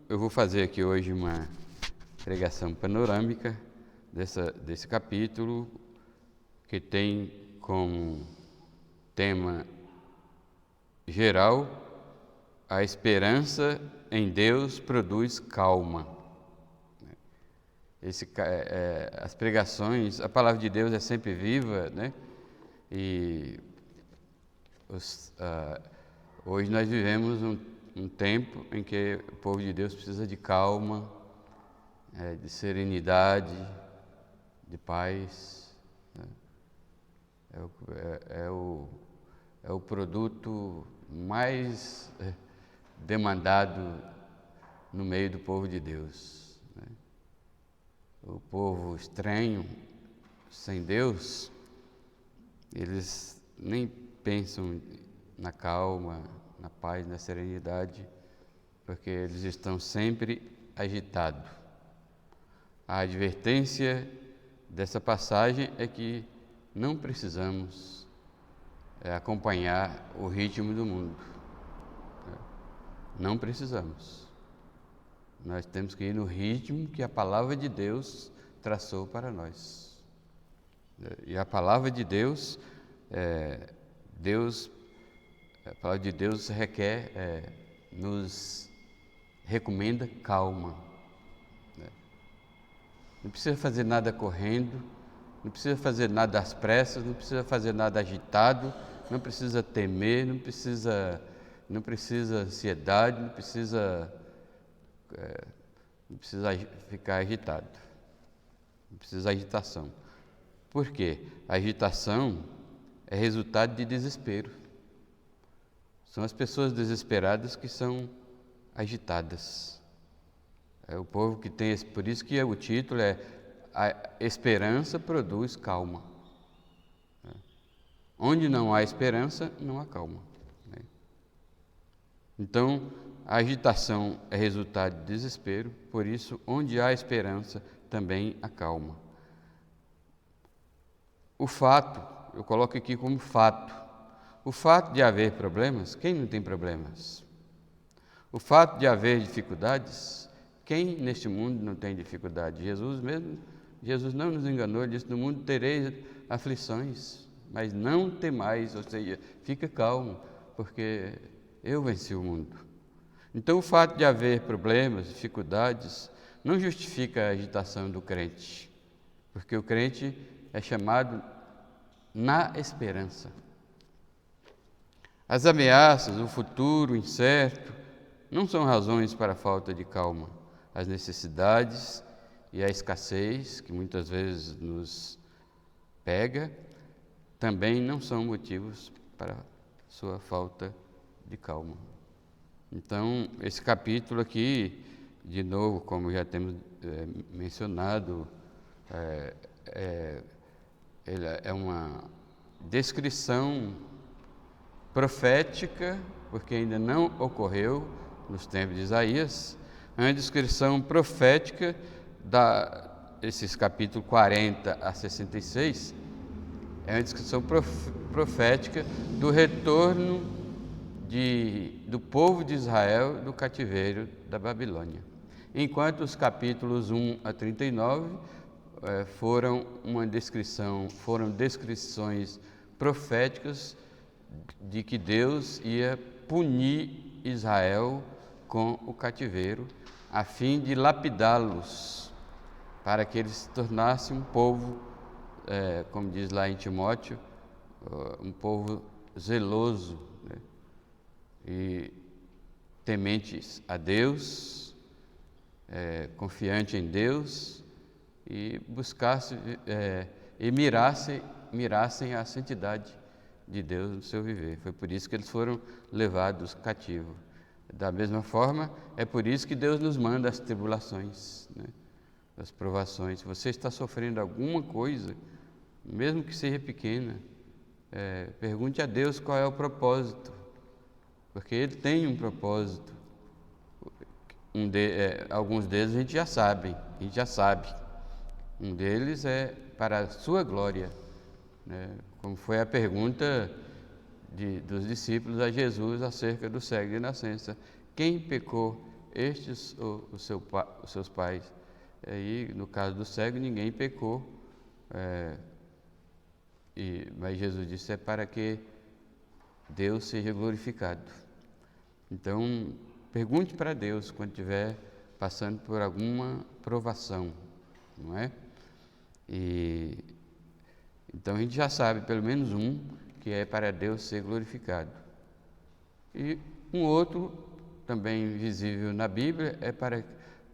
eu vou fazer aqui hoje uma pregação panorâmica desse capítulo, que tem como tema geral: a esperança em Deus produz calma. As pregações, a palavra de Deus é sempre viva, né? E hoje nós vivemos um tempo em que o povo de Deus precisa de calma, de serenidade, de paz, né? É o produto mais demandado no meio do povo de Deus, né? O povo estranho, sem Deus, eles nem pensam na calma, na paz, na serenidade, porque eles estão sempre agitados. A advertência dessa passagem é que não precisamos acompanhar o ritmo do mundo. Não precisamos. Nós temos que ir no ritmo que a palavra de Deus traçou para nós. E a palavra de Deus, a palavra de Deus nos recomenda calma. Não precisa fazer nada correndo, não precisa fazer nada às pressas, não precisa fazer nada agitado, não precisa temer, não precisa ansiedade, não precisa ficar agitado, não precisa agitação. Por quê? A agitação é resultado de desespero. São as pessoas desesperadas que são agitadas. É o povo que tem por isso que o título é A Esperança Produz Calma. Onde não há esperança, não há calma. Então, a agitação é resultado de desespero, por isso, onde há esperança, também há calma. O fato, eu coloco aqui como fato, o fato de haver problemas, quem não tem problemas? O fato de haver dificuldades, quem neste mundo não tem dificuldade? Jesus não nos enganou, ele disse: no mundo tereis aflições, mas não temais, ou seja, fica calmo, porque eu venci o mundo. Então, o fato de haver problemas, dificuldades, não justifica a agitação do crente, porque o crente é chamado na esperança. As ameaças, o futuro incerto, não são razões para a falta de calma. As necessidades e a escassez, que muitas vezes nos pega, também não são motivos para sua falta de calma. Então, esse capítulo aqui, de novo, como já temos mencionado, ele é uma descrição profética, porque ainda não ocorreu nos tempos de Isaías, é uma descrição profética esses capítulos 40 a 66, é uma descrição profética do retorno do povo de Israel do cativeiro da Babilônia. Enquanto os capítulos 1 a 39 foram descrições proféticas de que Deus ia punir Israel com o cativeiro, a fim de lapidá-los, para que eles se tornassem um povo, como diz lá em Timóteo, um povo zeloso, né? E tementes a Deus, confiante em Deus, e buscasse e mirassem a santidade de Deus no seu viver. Foi por isso que eles foram levados cativos. Da mesma forma, é por isso que Deus nos manda as tribulações, né? As provações. Se você está sofrendo alguma coisa, mesmo que seja pequena, pergunte a Deus qual é o propósito, porque Ele tem um propósito. Alguns deles a gente já sabe. Um deles é para a sua glória, né? Como foi a pergunta dos discípulos a Jesus acerca do cego de nascença: quem pecou, estes os seus pais. Aí, no caso do cego, ninguém pecou, mas Jesus disse, é para que Deus seja glorificado. Então, pergunte para Deus quando estiver passando por alguma provação, não é? Então a gente já sabe, pelo menos um, que é para Deus ser glorificado. E um outro, também visível na Bíblia, é para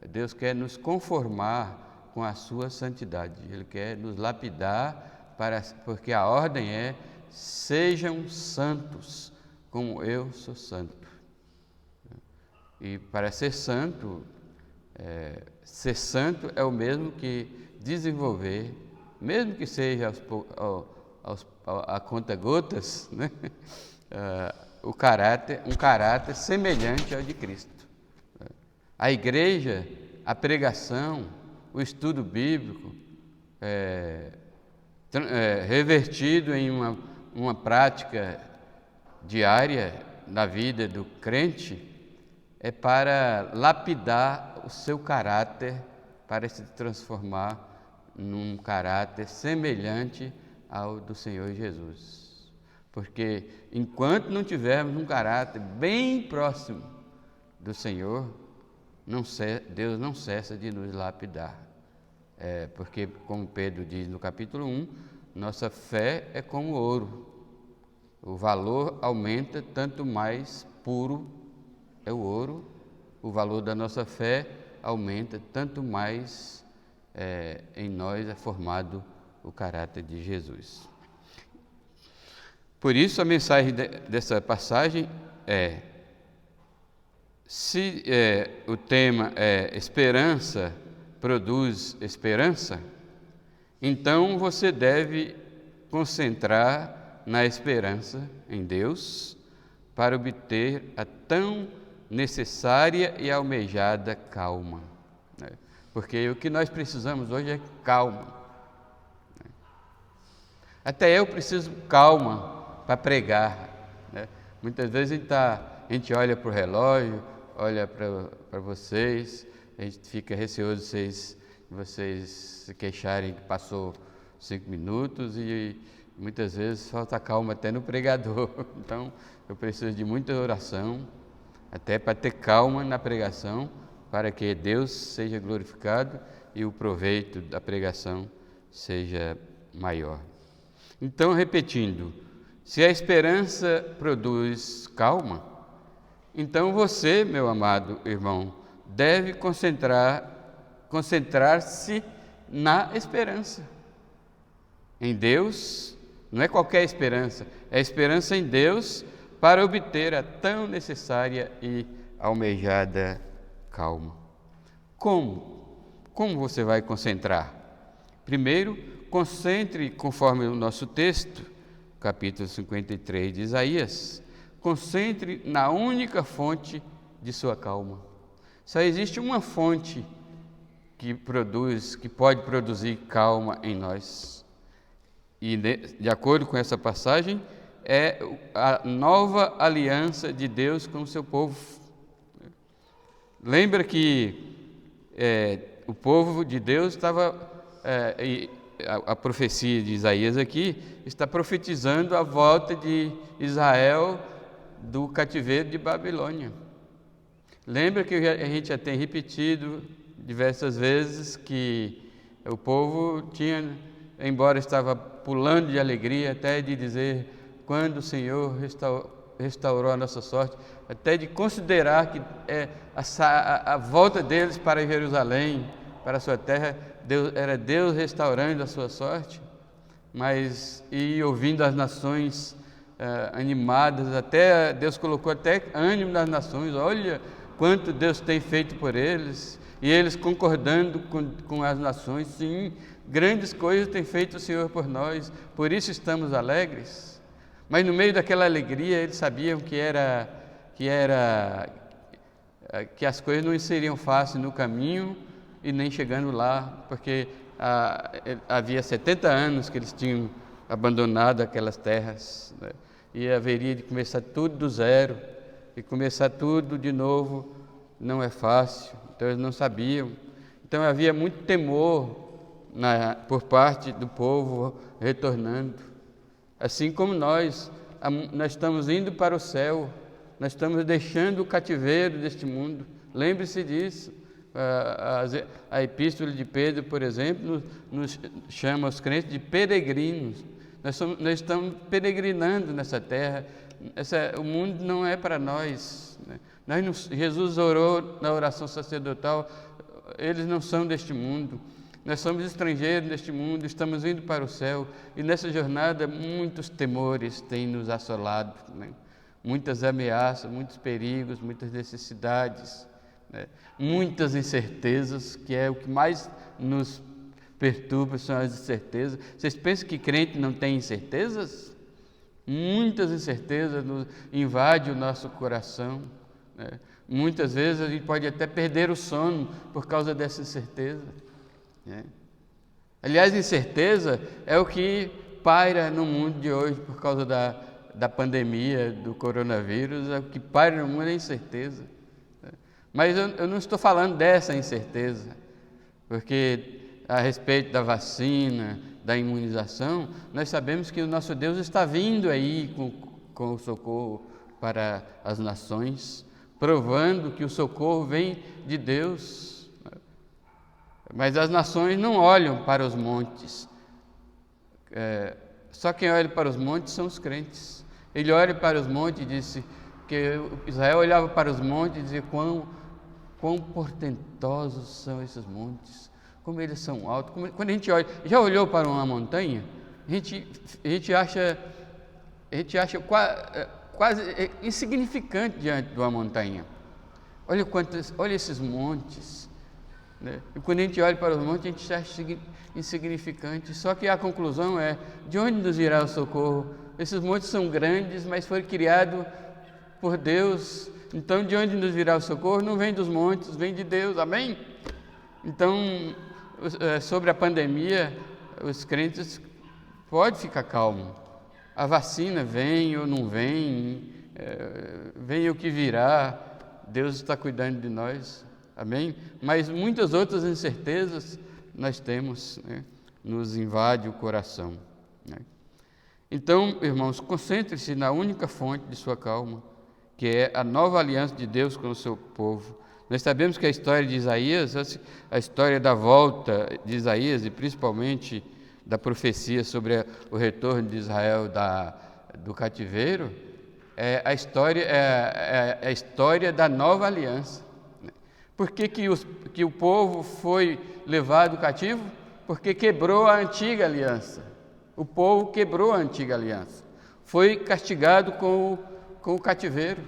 Deus quer nos conformar com a sua santidade. Ele quer nos lapidar, porque a ordem é: sejam santos, como eu sou santo. E para ser santo é o mesmo que desenvolver, mesmo que seja a conta-gotas, né? Um caráter semelhante ao de Cristo. A igreja, a pregação, o estudo bíblico, revertido em uma prática diária na vida do crente, é para lapidar o seu caráter, para se transformar num caráter semelhante ao do Senhor Jesus. Porque enquanto não tivermos um caráter bem próximo do Senhor, Deus não cessa de nos lapidar. Porque, como Pedro diz no capítulo 1, nossa fé é como ouro. O valor aumenta, tanto mais puro é o ouro. O valor da nossa fé aumenta, tanto mais em nós é formado o caráter de Jesus. Por isso, a mensagem dessa passagem se o tema é esperança produz esperança, então você deve concentrar na esperança em Deus para obter a tão necessária e almejada calma. Porque o que nós precisamos hoje é calma. Até eu preciso calma para pregar. Muitas vezes a gente olha para o relógio, olha para vocês, a gente fica receoso de vocês se queixarem que passou 5 minutos e muitas vezes falta calma até no pregador. Então, eu preciso de muita oração, até para ter calma na pregação, para que Deus seja glorificado e o proveito da pregação seja maior. Então, repetindo, se a esperança produz calma, então você, meu amado irmão, deve concentrar-se na esperança. Em Deus, não é qualquer esperança, é a esperança em Deus para obter a tão necessária e almejada calma. Como? Como você vai concentrar? Primeiro, concentre, conforme o nosso texto, capítulo 53 de Isaías, concentre na única fonte de sua calma. Só existe uma fonte que pode produzir calma em nós. E, de acordo com essa passagem, é a nova aliança de Deus com o seu povo. Lembra que o povo de Deus estava, a profecia de Isaías aqui, está profetizando a volta de Israel do cativeiro de Babilônia. Lembra que a gente já tem repetido diversas vezes que o povo tinha, embora estava pulando de alegria, até de dizer quando o Senhor restaurou a nossa sorte, até de considerar que a volta deles para Jerusalém, para a sua terra, era Deus restaurando a sua sorte, e ouvindo as nações animadas, até Deus colocou até ânimo nas nações, olha quanto Deus tem feito por eles, e eles concordando com as nações, sim, grandes coisas tem feito o Senhor por nós, por isso estamos alegres. Mas no meio daquela alegria eles sabiam que as coisas não seriam fáceis no caminho e nem chegando lá, porque havia 70 anos que eles tinham abandonado aquelas terras, né? E haveria de começar tudo do zero e começar tudo de novo não é fácil, então eles não sabiam. Então havia muito temor por parte do povo retornando. Assim como nós estamos indo para o céu, nós estamos deixando o cativeiro deste mundo. Lembre-se disso. A epístola de Pedro, por exemplo, nos chama os crentes de peregrinos. Nós estamos peregrinando nessa terra. O mundo não é para nós, né? Jesus orou na oração sacerdotal, eles não são deste mundo. Nós somos estrangeiros neste mundo, estamos indo para o céu, e nessa jornada muitos temores têm nos assolado, né? Muitas ameaças, muitos perigos, muitas necessidades, né? Muitas incertezas, que é o que mais nos perturba, são as incertezas. Vocês pensam que crente não tem incertezas? Muitas incertezas invadem o nosso coração, né? Muitas vezes a gente pode até perder o sono por causa dessa incerteza, né? Aliás, incerteza é o que paira no mundo de hoje por causa da pandemia, do coronavírus. É o que paira no mundo, é incerteza, né? Mas eu não estou falando dessa incerteza, porque a respeito da vacina, da imunização, nós sabemos que o nosso Deus está vindo aí com o socorro para as nações, provando que o socorro vem de Deus. Mas as nações não olham para os montes. Só quem olha para os montes são os crentes. Ele olha para os montes e disse que Israel olhava para os montes e dizia quão portentosos são esses montes, como eles são altos. Quando a gente olha, já olhou para uma montanha, a gente acha quase insignificante diante de uma montanha. Olha esses montes, né? E quando a gente olha para os montes, a gente acha insignificante. Só que a conclusão é: de onde nos virá o socorro? Esses montes são grandes, mas foram criados por Deus. Então, de onde nos virá o socorro? Não vem dos montes, vem de Deus. Amém? Então, sobre a pandemia, os crentes podem ficar calmos. A vacina vem ou não vem, vem o que virá, Deus está cuidando de nós, amém? Mas muitas outras incertezas nós temos, né? Nos invade o coração, né? Então, irmãos, concentre-se na única fonte de sua calma, que é a nova aliança de Deus com o seu povo. Nós sabemos que a história de Isaías, a história da volta de Isaías, e principalmente da profecia sobre o retorno de Israel do cativeiro, é a história da nova aliança. Por que o povo foi levado cativo? Porque quebrou a antiga aliança. O povo quebrou a antiga aliança, foi castigado com o cativeiro.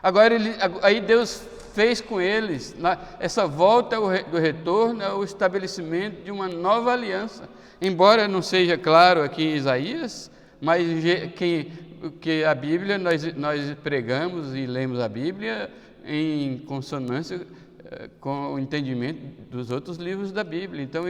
Agora, aí Deus fez com eles, essa volta do retorno, é o estabelecimento de uma nova aliança. Embora não seja claro aqui em Isaías, mas que a Bíblia, nós pregamos e lemos a Bíblia em consonância com o entendimento dos outros livros da Bíblia. Então,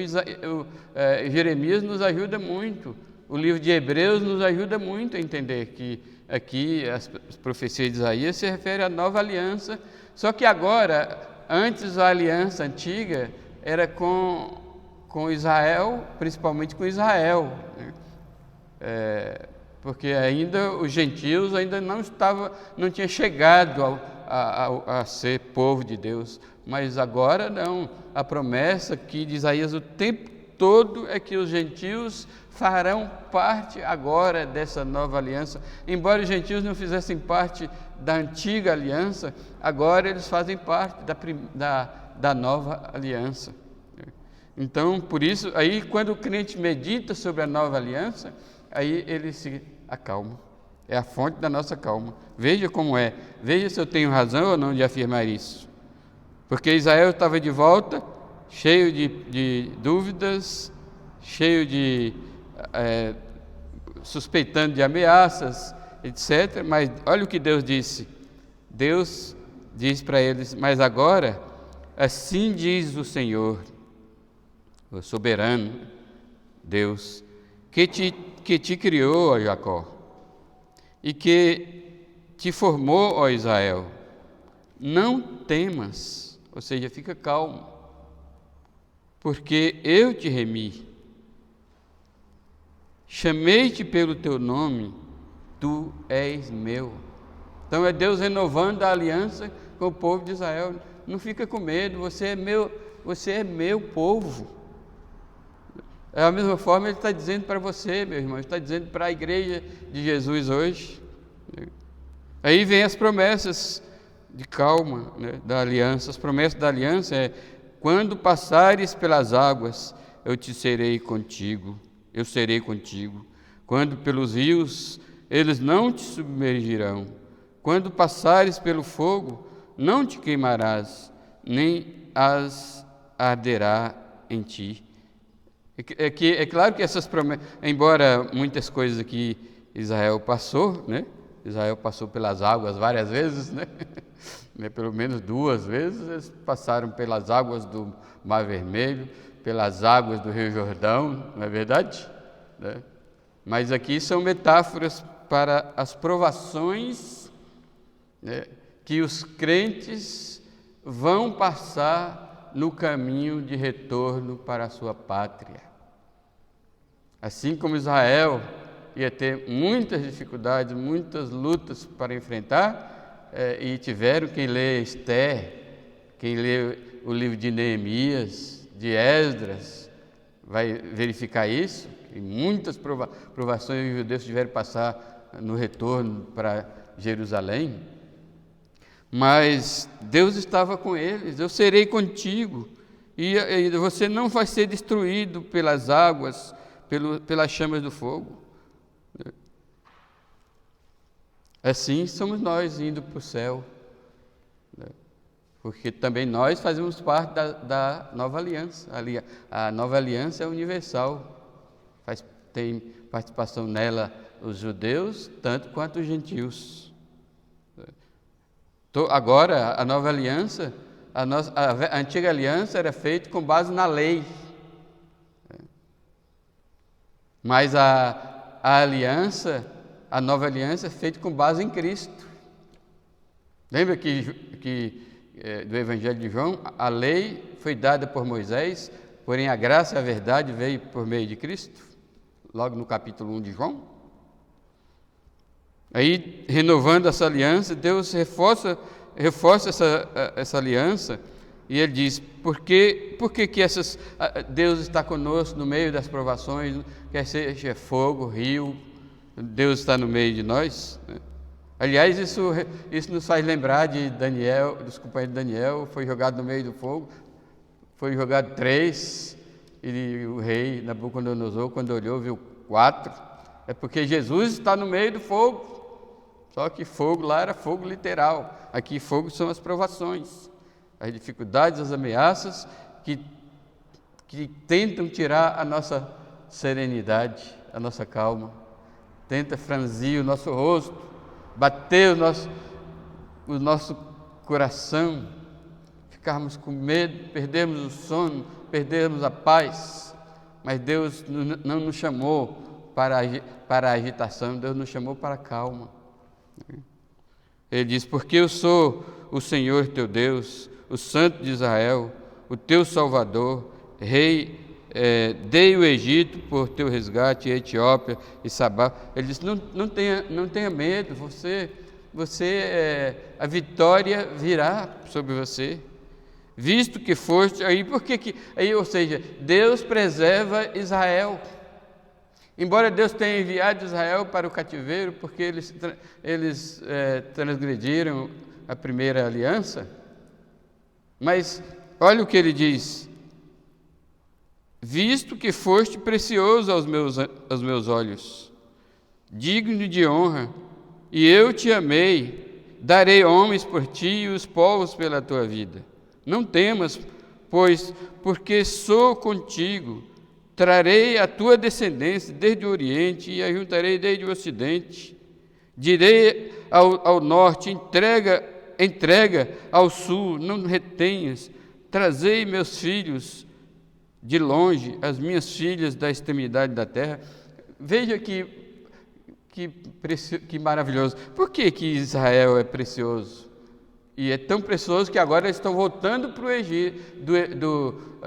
Jeremias nos ajuda muito, o livro de Hebreus nos ajuda muito a entender que aqui as profecias de Isaías se referem à nova aliança. Só que agora, antes a aliança antiga era com Israel, principalmente com Israel, né? Porque ainda os gentios ainda não tinham chegado a ser povo de Deus. Mas agora não, a promessa que de Isaías o tempo todo é que os gentios farão parte agora dessa nova aliança. Embora os gentios não fizessem parte da antiga aliança, agora eles fazem parte da nova aliança. Então, por isso, aí quando o crente medita sobre a nova aliança, aí ele se acalma. É a fonte da nossa calma. Veja como é. Veja se eu tenho razão ou não de afirmar isso. Porque Israel estava de volta, cheio de dúvidas, cheio de suspeitando de ameaças, etc. Mas olha o que Deus disse. Deus diz para eles: mas agora, assim diz o Senhor, o soberano Deus, que te criou, ó Jacó, e que te formou, ó Israel. não temas, ou seja, fica calmo, porque eu te remi. Chamei-te pelo teu nome, tu és meu. Então é Deus renovando a aliança com o povo de Israel. Não fica com medo, você é meu povo. É a mesma forma Ele está dizendo para você, meu irmão, Ele está dizendo para a igreja de Jesus hoje. Aí vem as promessas de calma, né, da aliança. As promessas da aliança é: quando passares pelas águas, eu serei contigo. Quando pelos rios, eles não te submergirão. Quando passares pelo fogo, não te queimarás, nem as arderá em ti. É claro que essas promessas, embora muitas coisas aqui Israel passou, né? Israel passou pelas águas várias vezes, né? Pelo menos 2 vezes eles passaram pelas águas do Mar Vermelho, pelas águas do Rio Jordão, não é verdade? Né? Mas aqui são metáforas para as provações, né, que os crentes vão passar no caminho de retorno para a sua pátria. Assim como Israel ia ter muitas dificuldades, muitas lutas para enfrentar, e tiveram, quem lê Esther, quem lê o livro de Neemias, de Esdras, vai verificar isso, e muitas provações os judeus tiveram que passar no retorno para Jerusalém. Mas Deus estava com eles: eu serei contigo, e você não vai ser destruído pelas águas, pelas chamas do fogo. Assim somos nós indo para o céu, porque também nós fazemos parte da nova aliança. A nova aliança é universal, tem participação nela os judeus, tanto quanto os gentios. Agora, a nova aliança, a antiga aliança era feita com base na lei, mas a nova aliança é feita com base em Cristo. Lembra que do Evangelho de João, a lei foi dada por Moisés, porém a graça e a verdade veio por meio de Cristo? Logo no capítulo 1 de João. Aí, renovando essa aliança, Deus reforça essa aliança, e Ele diz: por que Deus está conosco no meio das provações, quer seja fogo, rio, Deus está no meio de nós, né? Aliás, isso nos faz lembrar de Daniel, dos companheiros de Daniel. Foi jogado no meio do fogo, foi jogado 3, e o rei Nabucodonosor, quando olhou, viu 4. É porque Jesus está no meio do fogo. Só que fogo lá era fogo literal. Aqui fogo são as provações, as dificuldades, as ameaças que tentam tirar a nossa serenidade, a nossa calma, tenta franzir o nosso rosto, bater o nosso coração, ficarmos com medo, perdermos o sono, perdermos a paz. Mas Deus não nos chamou para a agitação, Deus nos chamou para a calma. Ele diz: porque eu sou o Senhor teu Deus, o Santo de Israel, o teu Salvador, Rei. Dei o Egito por teu resgate, a Etiópia e Sabá. Ele diz: não tenha medo, a vitória virá sobre você, visto que foste. Ou seja, Deus preserva Israel. Embora Deus tenha enviado Israel para o cativeiro, porque eles transgrediram a primeira aliança, mas olha o que ele diz: visto que foste precioso aos meus olhos, digno de honra, e eu te amei, darei homens por ti e os povos pela tua vida. Não temas, porque sou contigo, trarei a tua descendência desde o Oriente e a juntarei desde o Ocidente. Direi ao norte: entrega ao sul, não retenhas. Trazei meus filhos de longe, as minhas filhas da extremidade da terra. Veja que maravilhoso. Por que Israel é precioso? E é tão precioso que agora eles estão voltando para o Egito.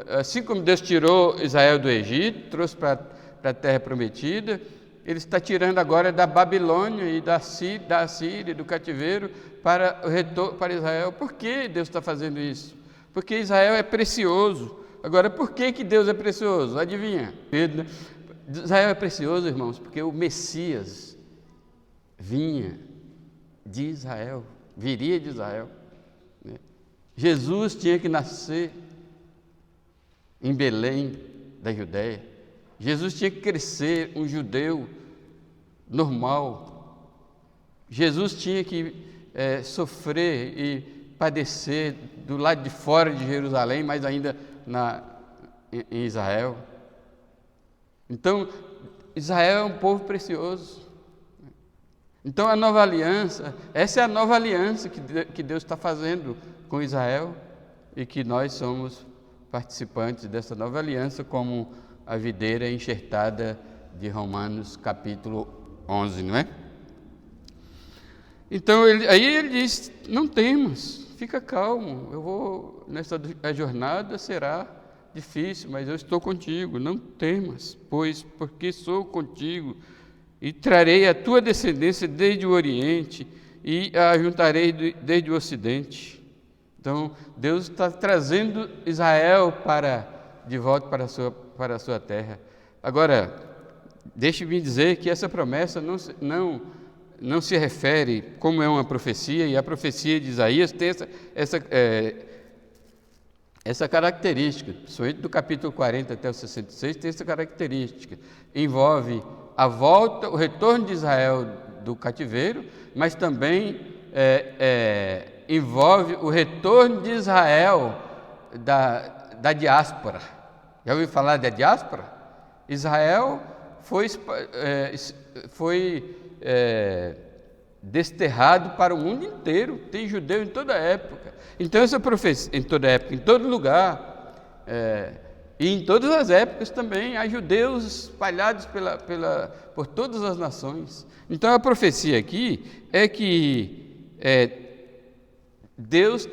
Assim como Deus tirou Israel do Egito, trouxe para a terra prometida, Ele está tirando agora da Babilônia e da Assíria, do cativeiro, para o retorno para Israel. Por que Deus está fazendo isso? Porque Israel é precioso. Agora, por que Deus é precioso? Adivinha? Israel é precioso, irmãos, porque o Messias vinha de Israel, viria de Israel. Jesus tinha que nascer em Belém, da Judéia. Jesus tinha que crescer um judeu normal. Jesus tinha que sofrer e padecer do lado de fora de Jerusalém, mas ainda em Israel. Então, Israel é um povo precioso. Então, a nova aliança, essa é a nova aliança que Deus está fazendo com Israel e que nós somos participantes dessa nova aliança, como a videira enxertada de Romanos capítulo 11, não é? Então, aí ele diz, não temas, fica calmo, a jornada será difícil, mas eu estou contigo, não temas, porque sou contigo, e trarei a tua descendência desde o Oriente, e a ajuntarei desde o Ocidente. Então, Deus está trazendo Israel de volta para a sua terra. Agora, deixe-me dizer que essa promessa não se refere, como é uma profecia, e a profecia de Isaías tem essa característica, principalmente do capítulo 40 até o 66, tem essa característica. Envolve a volta, o retorno de Israel do cativeiro, mas também envolve o retorno de Israel da diáspora. Já ouviu falar da diáspora? Israel foi desterrado para o mundo inteiro. Tem judeu em toda época. Então essa profecia, em toda época, em todo lugar, e em todas as épocas também, há judeus espalhados por todas as nações. Então a profecia aqui é que Deus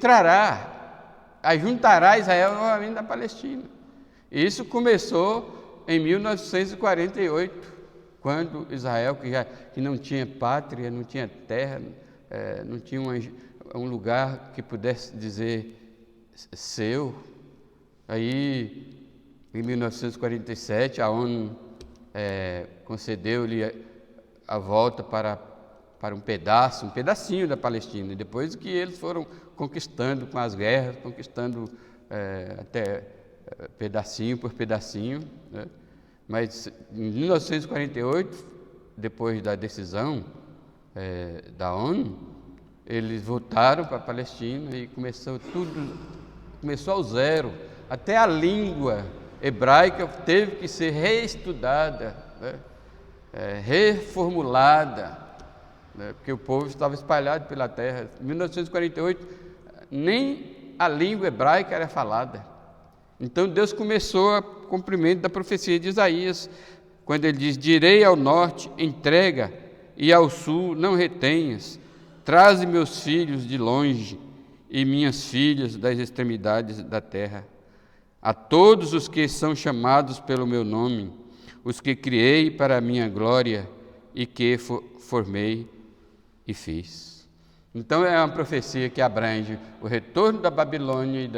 ajuntará Israel novamente da Palestina. Isso começou em 1948, quando Israel, que não tinha pátria, não tinha terra, não tinha um lugar que pudesse dizer seu. Aí, em 1947, a ONU concedeu-lhe a volta para um pedacinho da Palestina, depois que eles foram conquistando com as guerras, conquistando até pedacinho por pedacinho, né? Mas em 1948, depois da decisão da ONU, eles voltaram para a Palestina e começou ao zero. Até a língua hebraica teve que ser reestudada, né? Reformulada, né? Porque o povo estava espalhado pela terra. Em 1948, nem a língua hebraica era falada. Então Deus começou o cumprimento da profecia de Isaías, quando ele diz: direi ao norte, entrega, e ao sul, não retenhas. Traze meus filhos de longe e minhas filhas das extremidades da terra. A todos os que são chamados pelo meu nome, os que criei para a minha glória e que formei e fiz. Então é uma profecia que abrange o retorno da Babilônia e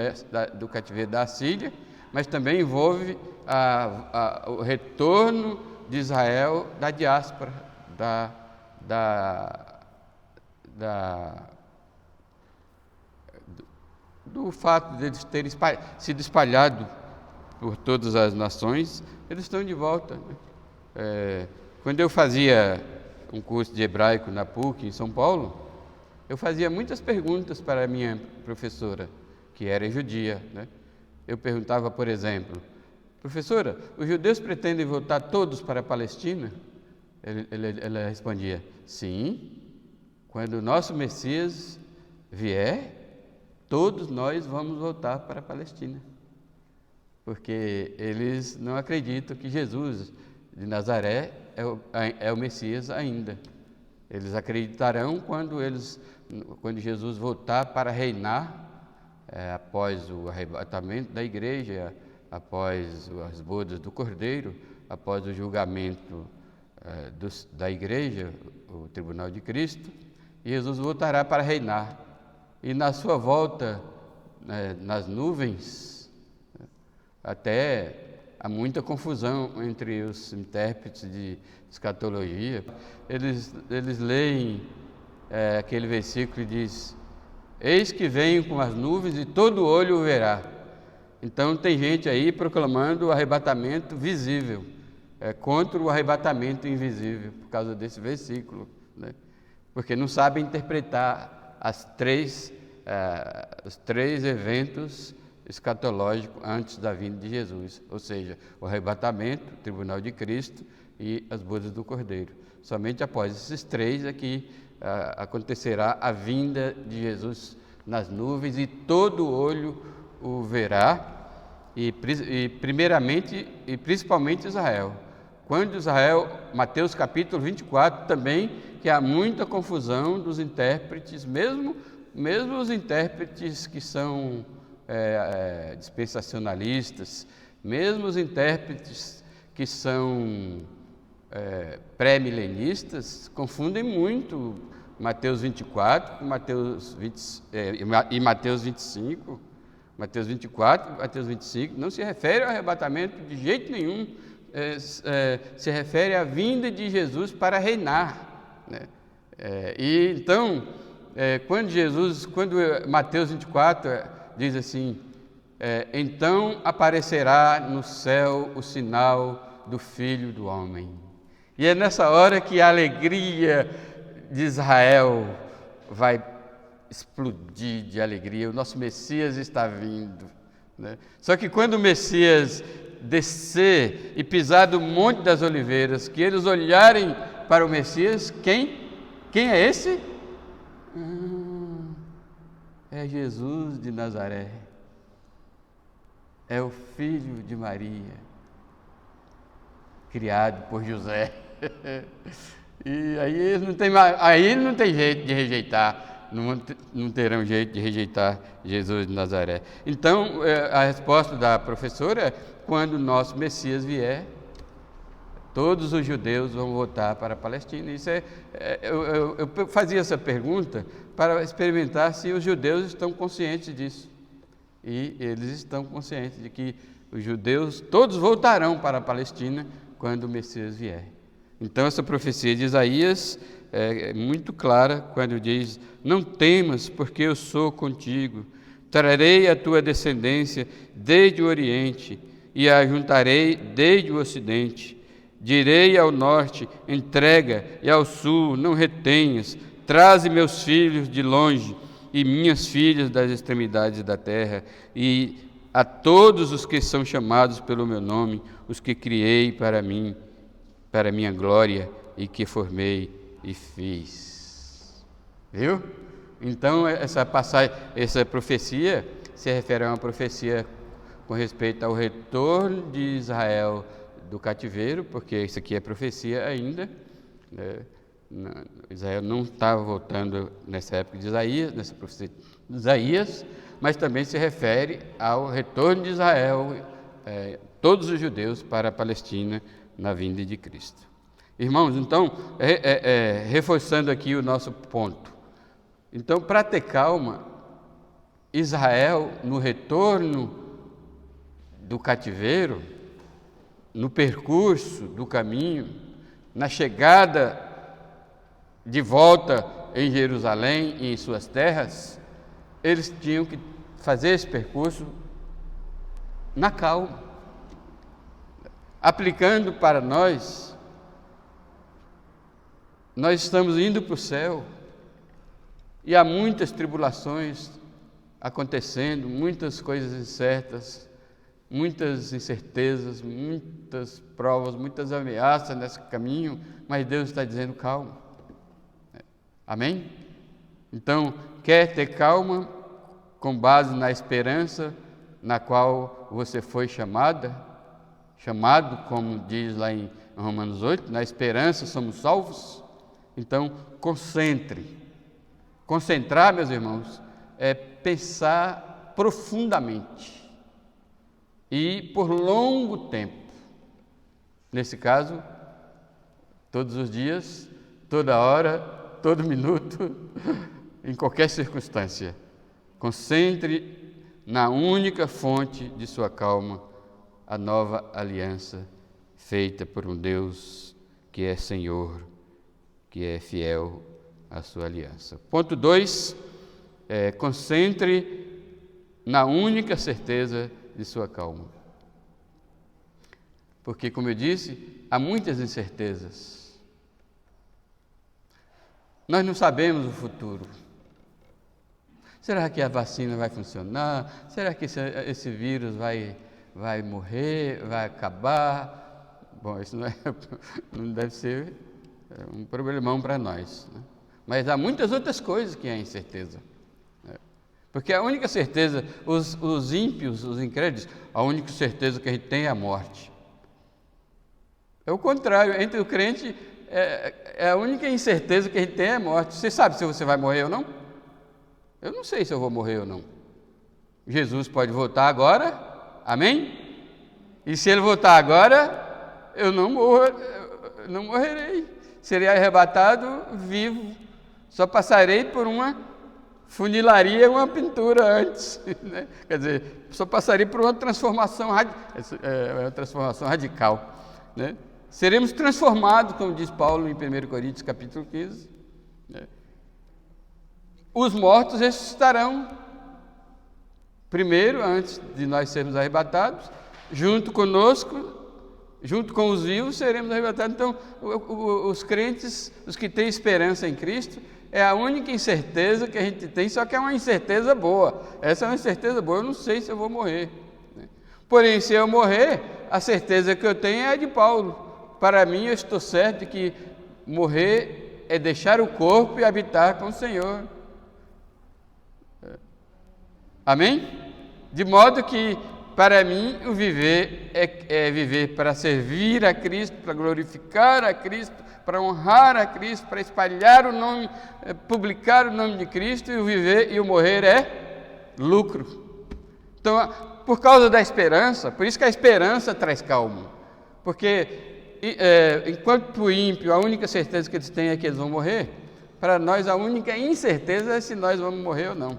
do cativeiro da Assíria, mas também envolve o retorno de Israel da diáspora, do fato de eles terem sido espalhados por todas as nações, eles estão de volta, né? Quando eu fazia um curso de hebraico na PUC, em São Paulo, eu fazia muitas perguntas para a minha professora, que era judia, né? Eu perguntava, por exemplo: professora, os judeus pretendem voltar todos para a Palestina? Ela respondia: sim, quando o nosso Messias vier, todos nós vamos voltar para a Palestina, porque eles não acreditam que Jesus de Nazaré é o Messias ainda. Eles acreditarão quando Jesus voltar para reinar, após o arrebatamento da igreja, após as bodas do Cordeiro, após o julgamento da igreja, o tribunal de Cristo, e Jesus voltará para reinar. E na sua volta, nas nuvens, até há muita confusão entre os intérpretes de escatologia. Eles leem aquele versículo e diz: eis que venho com as nuvens e todo olho o verá. Então tem gente aí proclamando o arrebatamento visível, contra o arrebatamento invisível, por causa desse versículo, né? Porque não sabem interpretar os três eventos escatológicos antes da vinda de Jesus, ou seja, o arrebatamento, o tribunal de Cristo e as bodas do Cordeiro. Somente após esses três aqui acontecerá a vinda de Jesus nas nuvens e todo olho o verá, e primeiramente e principalmente Israel. Quando Israel, Mateus capítulo 24 também, que há muita confusão dos intérpretes, mesmo os intérpretes que são dispensacionalistas, mesmo os intérpretes que são pré-milenistas, confundem muito Mateus 24 com Mateus 20, e Mateus 25. Mateus 24, Mateus 25, não se refere ao arrebatamento de jeito nenhum, se refere à vinda de Jesus para reinar, né? E então, quando Mateus 24 diz assim, então aparecerá no céu o sinal do Filho do Homem. E é nessa hora que a alegria de Israel vai explodir de alegria. O nosso Messias está vindo, né? Só que quando o Messias descer e pisar do Monte das Oliveiras, que eles olharem para o Messias, quem é esse? É Jesus de Nazaré, é o filho de Maria, criado por José. E aí não tem jeito de rejeitar. Não terão jeito de rejeitar Jesus de Nazaré. Então, a resposta da professora é: quando o nosso Messias vier, todos os judeus vão voltar para a Palestina. Isso eu fazia essa pergunta para experimentar se os judeus estão conscientes disso. E eles estão conscientes de que os judeus todos voltarão para a Palestina quando o Messias vier. Então, essa profecia de Isaías é muito clara quando diz: não temas, porque eu sou contigo, trarei a tua descendência desde o Oriente e a juntarei desde o Ocidente. Direi ao norte, entrega, e ao sul, não retenhas. Traze meus filhos de longe e minhas filhas das extremidades da terra, e a todos os que são chamados pelo meu nome, os que criei para mim, para minha glória, e que formei e fiz. Viu? Então, essa profecia se refere a uma profecia com respeito ao retorno de Israel do cativeiro, porque isso aqui é profecia ainda, né? Israel não estava voltando nessa época de Isaías, nessa profecia de Isaías, mas também se refere ao retorno de Israel, todos os judeus, para a Palestina na vinda de Cristo. Irmãos, então, reforçando aqui o nosso ponto. Então, para ter calma, Israel, no retorno do cativeiro, no percurso do caminho, na chegada de volta em Jerusalém e em suas terras, eles tinham que fazer esse percurso na calma, aplicando para nós estamos indo para o céu e há muitas tribulações acontecendo, muitas coisas incertas, muitas incertezas, muitas provas, muitas ameaças nesse caminho, mas Deus está dizendo calma. Amém? Então, quer ter calma com base na esperança na qual você foi chamado, como diz lá em Romanos 8, na esperança somos salvos. Então, concentre. Concentrar, meus irmãos, é pensar profundamente e por longo tempo. Nesse caso, todos os dias, toda hora, todo minuto, em qualquer circunstância. Concentre na única fonte de sua calma, a nova aliança feita por um Deus que é Senhor, que é fiel à sua aliança. Ponto 2, concentre na única certeza de sua calma. Porque, como eu disse, há muitas incertezas. Nós não sabemos o futuro. Será que a vacina vai funcionar? Será que esse vírus vai morrer, vai acabar? Bom, isso não deve ser um problemão para nós, né? Mas há muitas outras coisas que há incerteza. Porque a única certeza, os ímpios, os incrédulos, a única certeza que a gente tem é a morte. É o contrário, entre o crente, a única incerteza que a gente tem é a morte. Você sabe se você vai morrer ou não? Eu não sei se eu vou morrer ou não. Jesus pode voltar agora, amém? E se ele voltar agora, eu não morrerei. Serei arrebatado vivo. Só passarei por uma funilaria, uma pintura antes, né? Quer dizer, só passaria por uma transformação radical, né? Seremos transformados, como diz Paulo em 1 Coríntios capítulo 15, né? Os mortos ressuscitarão primeiro, antes de nós sermos arrebatados, junto conosco, junto com os vivos, seremos arrebatados. Então, os crentes, os que têm esperança em Cristo, é a única incerteza que a gente tem, só que é uma incerteza boa. Essa é uma incerteza boa, eu não sei se eu vou morrer, né? Porém, se eu morrer, a certeza que eu tenho é a de Paulo. Para mim, eu estou certo de que morrer é deixar o corpo e habitar com o Senhor. Amém? De modo que, para mim, o viver é viver para servir a Cristo, para glorificar a Cristo, para honrar a Cristo, para espalhar o nome, publicar o nome de Cristo, e o viver e o morrer é lucro. Então, por causa da esperança, por isso que a esperança traz calma, porque enquanto para o ímpio a única certeza que eles têm é que eles vão morrer, para nós a única incerteza é se nós vamos morrer ou não,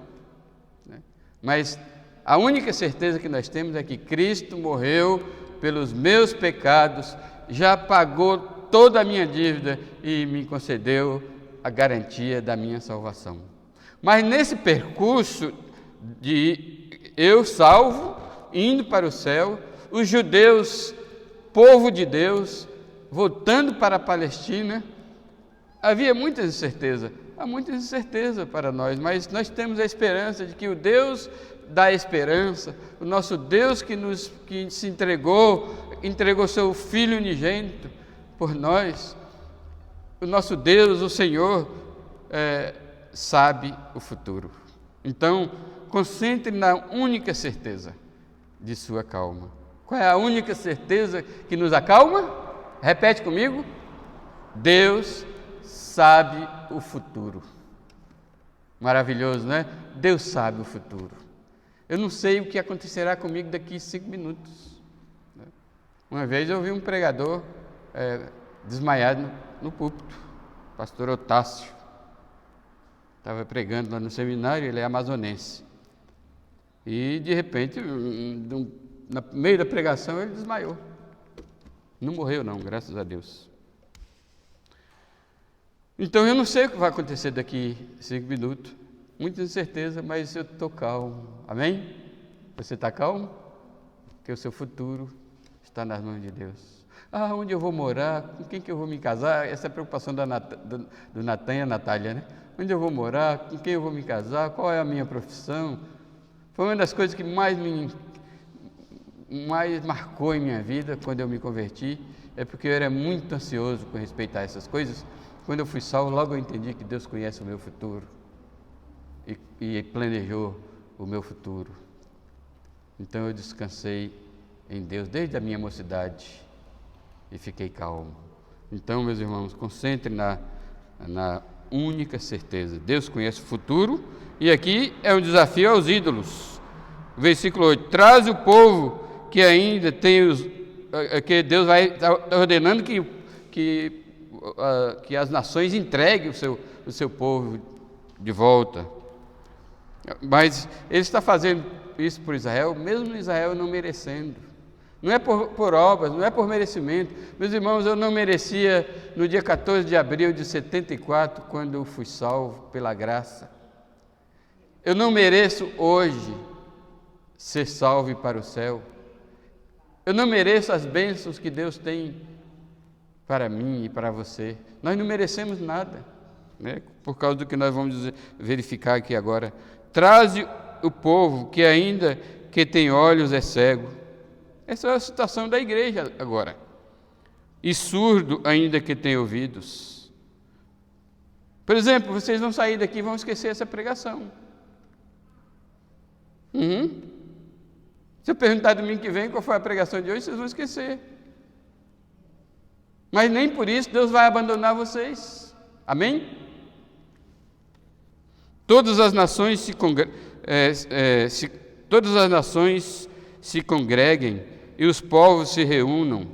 né? Mas a única certeza que nós temos é que Cristo morreu pelos meus pecados, já pagou toda a minha dívida e me concedeu a garantia da minha salvação. Mas nesse percurso de eu salvo, indo para o céu, os judeus, povo de Deus, voltando para a Palestina, havia muita incerteza. Há muita incerteza para nós, mas nós temos a esperança de que o Deus da esperança, o nosso Deus que se entregou seu Filho unigênito por nós, o nosso Deus, o Senhor, sabe o futuro. Então, concentre na única certeza de sua calma. Qual é a única certeza que nos acalma? Repete comigo. Deus sabe o futuro. Maravilhoso, né? Deus sabe o futuro. Eu não sei o que acontecerá comigo daqui 5 minutos. Uma vez eu vi um pregador desmaiado no púlpito, pastor Otácio. Estava pregando lá no seminário, ele é amazonense. E, de repente, no meio da pregação, ele desmaiou. Não morreu, não, graças a Deus. Então, eu não sei o que vai acontecer daqui 5 minutos. Muita incerteza, mas eu estou calmo. Amém? Você está calmo? Porque o seu futuro está nas mãos de Deus. Onde eu vou morar? Com quem que eu vou me casar? Essa é a preocupação do Natan e a Natália, né? Onde eu vou morar? Com quem eu vou me casar? Qual é a minha profissão? Foi uma das coisas que mais marcou em minha vida quando eu me converti, é porque eu era muito ansioso com respeito a essas coisas. Quando eu fui salvo, logo eu entendi que Deus conhece o meu futuro e planejou o meu futuro. Então eu descansei em Deus desde a minha mocidade e fiquei calmo. Então, meus irmãos, concentre na na única certeza. Deus conhece o futuro, e aqui é um desafio aos ídolos. Versículo 8: traz o povo que ainda tem que Deus vai estar ordenando que as nações entreguem o seu povo de volta. Mas ele está fazendo isso por Israel, mesmo Israel não merecendo. Não é por obras, não é por merecimento. Meus irmãos, eu não merecia no dia 14 de abril de 74, quando eu fui salvo pela graça. Eu não mereço hoje ser salvo para o céu. Eu não mereço as bênçãos que Deus tem para mim e para você. Nós não merecemos nada, né? Por causa do que nós vamos verificar aqui agora. Traze o povo que ainda que tem olhos é cego. Essa é a situação da igreja agora. E surdo ainda que tem ouvidos. Por exemplo, vocês vão sair daqui e vão esquecer essa pregação. Se eu perguntar domingo que vem qual foi a pregação de hoje, vocês vão esquecer. Mas nem por isso Deus vai abandonar vocês. Amém? Todas as nações se congreguem e os povos se reúnam.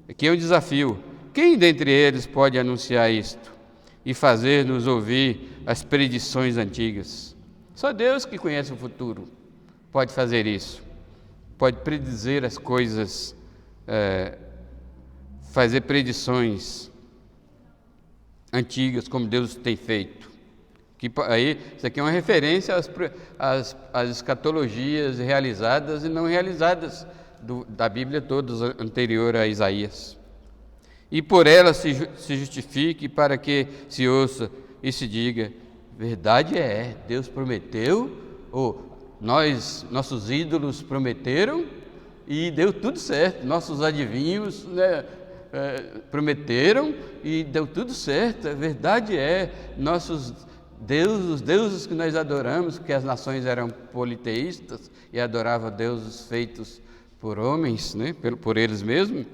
Aqui é um desafio. Quem dentre eles pode anunciar isto e fazer-nos ouvir as predições antigas? Só Deus que conhece o futuro pode fazer isso. Pode predizer as coisas, fazer predições antigas, como Deus tem feito. Isso aqui é uma referência às escatologias realizadas e não realizadas da Bíblia toda, anterior a Isaías. E por ela se justifique, para que se ouça e se diga: verdade é, Deus prometeu, nossos ídolos prometeram e deu tudo certo, nossos adivinhos, né, prometeram e deu tudo certo. A verdade é, os deuses que nós adoramos, porque as nações eram politeístas e adoravam deuses feitos por homens, né, por eles mesmos.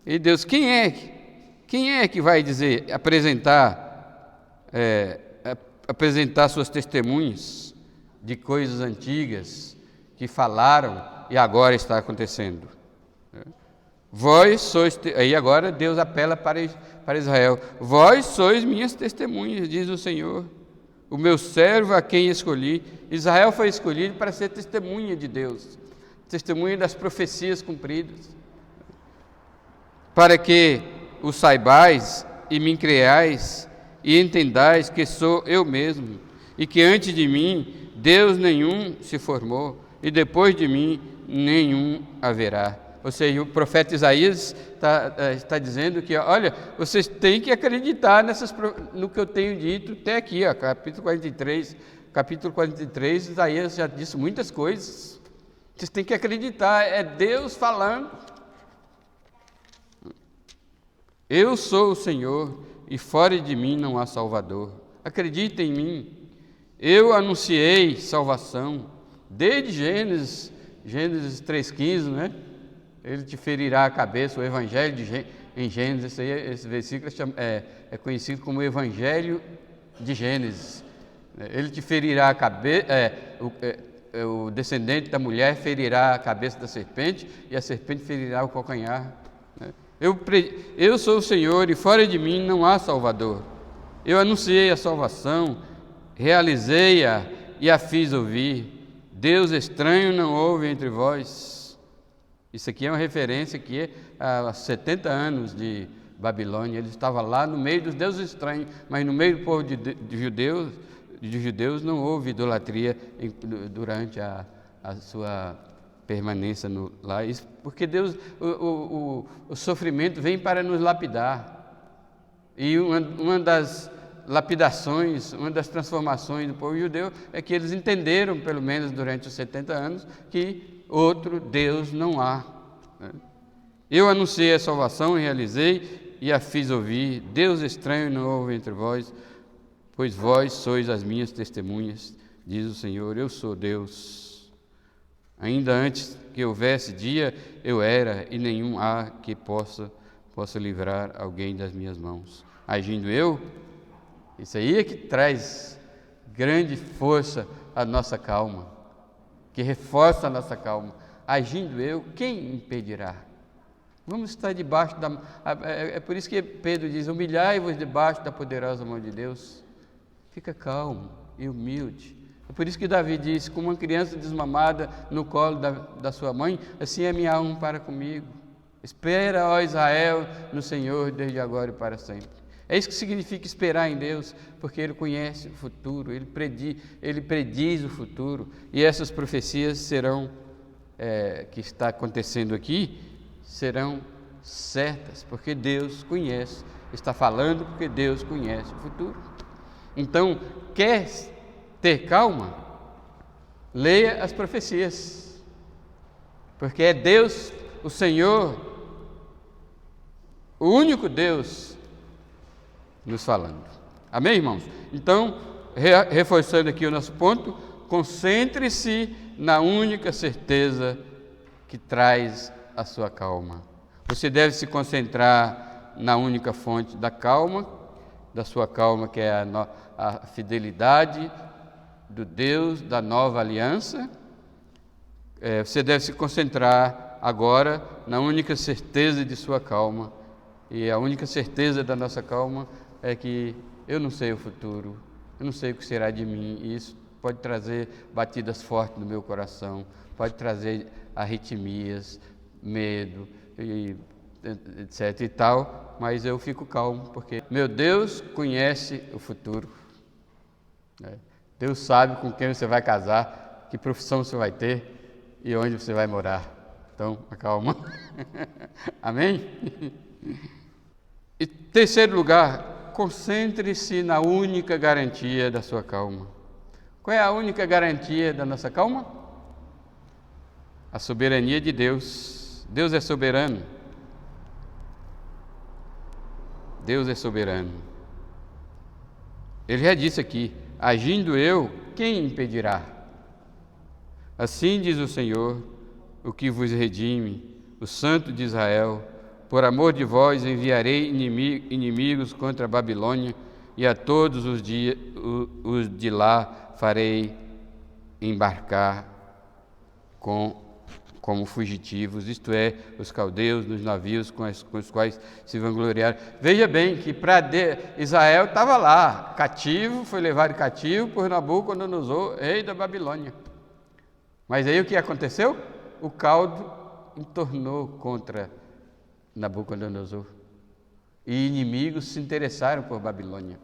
E Deus, quem é que vai apresentar suas testemunhas de coisas antigas que falaram e agora está acontecendo? Vós sois, aí agora Deus apela para Israel: vós sois minhas testemunhas, diz o Senhor, o meu servo a quem escolhi. Israel foi escolhido para ser testemunha de Deus, testemunha das profecias cumpridas, para que o saibais e me creais e entendais que sou eu mesmo, e que antes de mim Deus nenhum se formou, e depois de mim nenhum haverá. Ou seja, o profeta Isaías está dizendo que, olha, vocês têm que acreditar no que eu tenho dito até aqui, capítulo 43. Capítulo 43, Isaías já disse muitas coisas. Vocês têm que acreditar, é Deus falando. Eu sou o Senhor, e fora de mim não há Salvador. Acredita em mim. Eu anunciei salvação desde Gênesis 3,15, né? Ele te ferirá a cabeça, o Evangelho em Gênesis. Esse versículo é conhecido como o Evangelho de Gênesis. Ele te ferirá a cabeça, o descendente da mulher ferirá a cabeça da serpente, e a serpente ferirá o calcanhar. Eu sou o Senhor, e fora de mim não há Salvador. Eu anunciei a salvação, realizei-a e a fiz ouvir. Deus estranho não houve entre vós. Isso aqui é uma referência que há 70 anos de Babilônia, ele estava lá no meio dos deuses estranhos, mas no meio do povo de judeus não houve idolatria durante a sua permanência lá. Isso porque Deus, o sofrimento vem para nos lapidar. E uma das lapidações, uma das transformações do povo judeu é que eles entenderam, pelo menos durante os 70 anos, que outro Deus não há. Eu anunciei a salvação, realizei e a fiz ouvir. Deus estranho não houve entre vós, pois vós sois as minhas testemunhas, diz o Senhor. Eu sou Deus. Ainda antes que houvesse dia, eu era, e nenhum há que possa livrar alguém das minhas mãos. Agindo eu, Isso aí é que traz grande força à nossa calma, que reforça a nossa calma. Agindo eu, quem impedirá? Vamos estar debaixo da... É por isso que Pedro diz, humilhai-vos debaixo da poderosa mão de Deus. Fica calmo e humilde. É por isso que Davi diz, como uma criança desmamada no colo da sua mãe, assim é minha alma para comigo. Espera, ó Israel, no Senhor, desde agora e para sempre. É isso que significa esperar em Deus, porque Ele conhece o futuro, Ele prediz o futuro, e essas profecias serão, que está acontecendo aqui, serão certas, porque Deus conhece, está falando porque Deus conhece o futuro. Então, quer ter calma? Leia as profecias, porque é Deus, o Senhor, o único Deus, nos falando. Amém, irmãos? Então, reforçando aqui o nosso ponto, concentre-se na única certeza que traz a sua calma. Você deve se concentrar na única fonte da calma, da sua calma, que é a fidelidade do Deus da nova aliança. Você deve se concentrar agora na única certeza de sua calma, e a única certeza da nossa calma é que eu não sei o futuro, eu não sei o que será de mim, e isso pode trazer batidas fortes no meu coração, pode trazer arritmias, medo, etc e tal, mas eu fico calmo, porque meu Deus conhece o futuro. Deus sabe com quem você vai casar, que profissão você vai ter e onde você vai morar. Então, acalma. Amém? E terceiro lugar, concentre-se na única garantia da sua calma. Qual é a única garantia da nossa calma? A soberania de Deus. Deus é soberano. Deus é soberano. Ele já disse aqui, agindo eu, quem impedirá? Assim diz o Senhor, o que vos redime, o Santo de Israel, por amor de vós enviarei inimigos contra a Babilônia, e a todos os de lá farei embarcar como fugitivos, isto é, os caldeus nos navios com os quais se vangloriaram. Veja bem que Israel estava lá, cativo, foi levado cativo por Nabucodonosor, rei da Babilônia. Mas aí o que aconteceu? O caldo entornou contra Nabucodonosor, e inimigos se interessaram por Babilônia.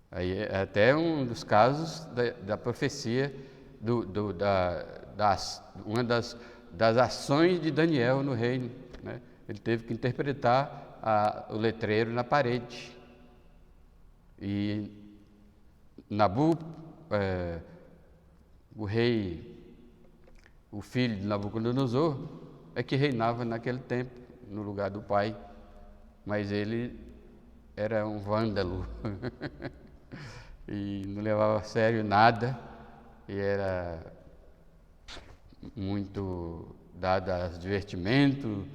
Aí é até um dos casos da profecia, uma das ações de Daniel no reino. Ele teve que interpretar o letreiro na parede. E o filho de Nabucodonosor, é que reinava naquele tempo, no lugar do pai, mas ele era um vândalo e não levava a sério nada, e era muito dado a divertimento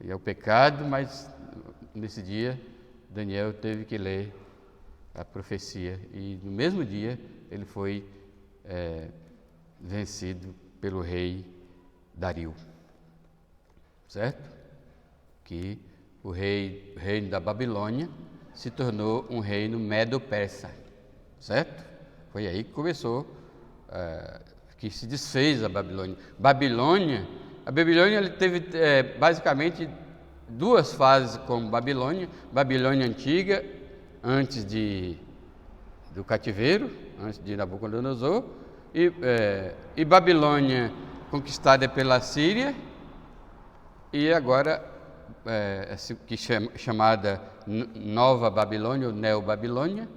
e ao pecado, mas nesse dia Daniel teve que ler a profecia, e no mesmo dia ele foi vencido pelo rei Dario. Certo? Que o reino da Babilônia se tornou um reino medo-persa, certo? Foi aí que começou, que se desfez a Babilônia. A Babilônia teve basicamente duas fases como Babilônia antiga, antes do cativeiro, antes de Nabucodonosor, e Babilônia conquistada pela Síria, e agora chamada Nova Babilônia ou Neo-Babilônia,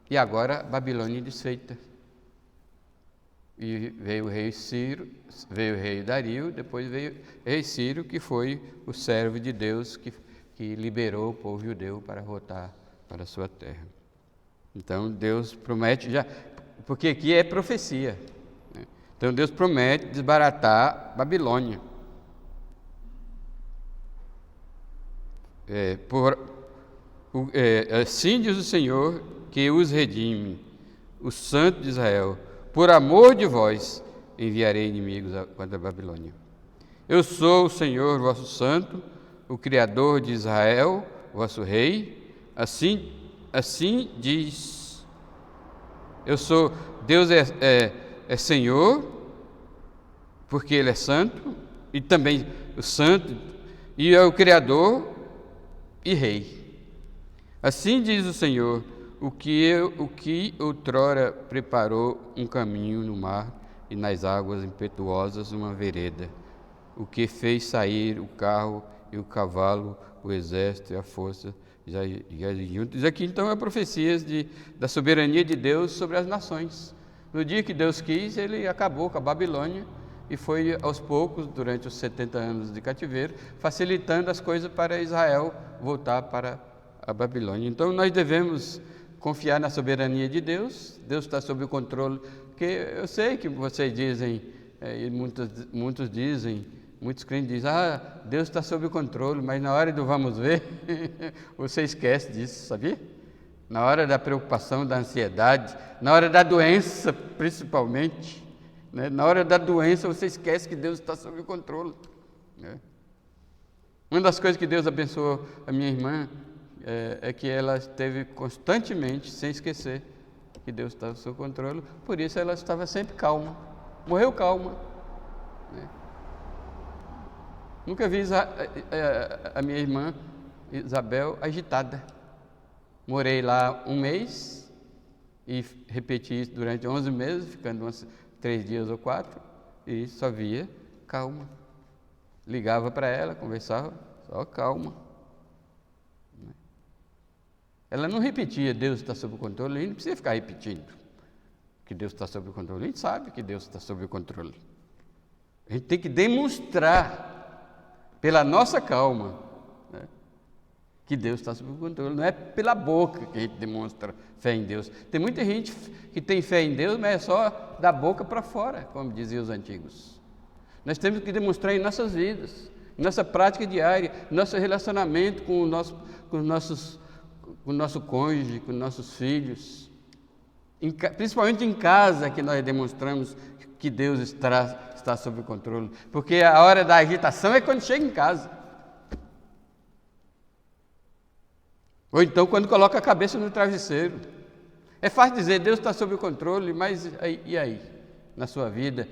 e agora Babilônia desfeita. E veio o rei Ciro, veio o rei Dario, depois veio o rei Ciro, que foi o servo de Deus que liberou o povo judeu para voltar para a sua terra. Então Deus promete, porque aqui é profecia, né? Então Deus promete desbaratar Babilônia. Assim diz o Senhor, que os redime, o Santo de Israel. Por amor de vós, enviarei inimigos contra a Babilônia. Eu sou o Senhor, vosso Santo, o Criador de Israel, vosso Rei. Assim diz. Eu sou, Deus é Senhor, porque Ele é santo, e também o Santo, e é o Criador e Rei. Assim diz o Senhor, o que outrora preparou um caminho no mar e nas águas impetuosas uma vereda, o que fez sair o carro e o cavalo, o exército e a força, já juntos. Aqui então é profecias da soberania de Deus sobre as nações. No dia que Deus quis, Ele acabou com a Babilônia e foi aos poucos, durante os 70 anos de cativeiro, facilitando as coisas para Israel voltar para a Babilônia. Então nós devemos confiar na soberania de Deus. Deus está sob o controle, porque eu sei que vocês dizem, e muitos dizem, muitos crentes dizem, Deus está sob o controle, mas na hora do vamos ver, você esquece disso, sabia? Na hora da preocupação, da ansiedade, na hora da doença principalmente, né? Na hora da doença você esquece que Deus está sob o controle, né? Uma das coisas que Deus abençoou a minha irmã é que ela esteve constantemente, sem esquecer que Deus estava sob controle, por isso ela estava sempre calma, morreu calma, né? Nunca vi a minha irmã Isabel agitada. Morei lá um mês e repeti isso durante 11 meses, ficando 3 dias ou 4, e só via calma. Ligava para ela, conversava, só calma. Ela não repetia, Deus está sob o controle, a gente não precisa ficar repetindo que Deus está sob o controle, a gente sabe que Deus está sob o controle. A gente tem que demonstrar, pela nossa calma, né, que Deus está sob o controle, não é pela boca que a gente demonstra fé em Deus. Tem muita gente que tem fé em Deus, mas é só da boca para fora, como diziam os antigos. Nós temos que demonstrar em nossas vidas, em nossa prática diária, em nosso relacionamento com o nosso cônjuge, com nossos filhos, principalmente em casa, que nós demonstramos que Deus está sob o controle, porque a hora da agitação é quando chega em casa, ou então quando coloca a cabeça no travesseiro. É fácil dizer, Deus está sob o controle, mas e aí? Na sua vida,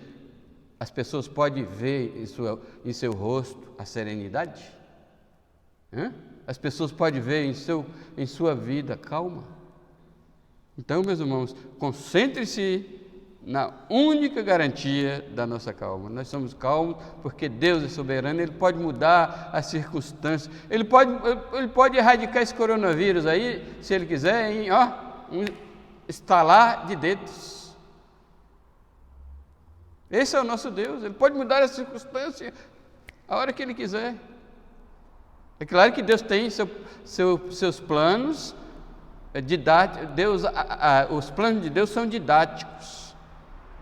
as pessoas podem ver em seu rosto a serenidade? As pessoas podem ver em sua vida calma? Então, meus irmãos, concentre-se na única garantia da nossa calma. Nós somos calmos porque Deus é soberano, Ele pode mudar as circunstâncias, Ele pode erradicar esse coronavírus aí, se Ele quiser, em um estalar de dedos. Esse é o nosso Deus, Ele pode mudar as circunstâncias a hora que Ele quiser. É claro que Deus tem seus planos didáticos. Os planos de Deus são didáticos.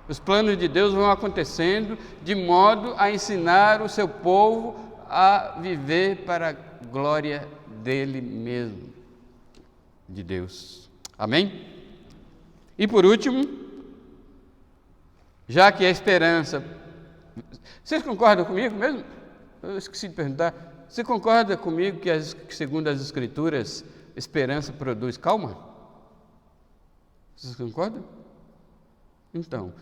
Os planos de Deus vão acontecendo de modo a ensinar o seu povo a viver para a glória dele mesmo, de Deus. Amém? E por último, já que a esperança... Vocês concordam comigo mesmo? Eu esqueci de perguntar. Você concorda comigo que, segundo as Escrituras, esperança produz calma? Vocês concordam? Então,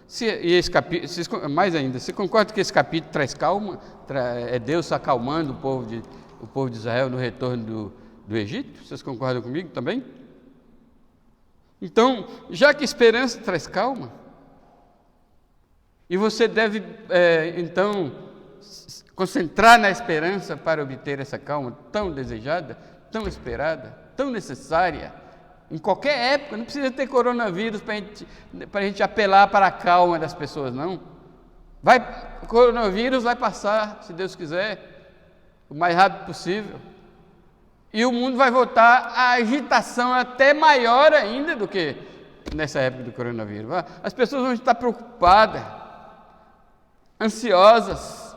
mais ainda, você concorda que esse capítulo traz calma? É Deus acalmando o povo de Israel no retorno do Egito? Vocês concordam comigo também? Então, já que esperança traz calma, e você deve, então, concentrar na esperança para obter essa calma tão desejada, tão esperada, tão necessária, em qualquer época. Não precisa ter coronavírus para a gente apelar para a calma das pessoas, não. O coronavírus vai passar, se Deus quiser, o mais rápido possível. E o mundo vai voltar à agitação até maior ainda do que nessa época do coronavírus. As pessoas vão estar preocupadas, ansiosas,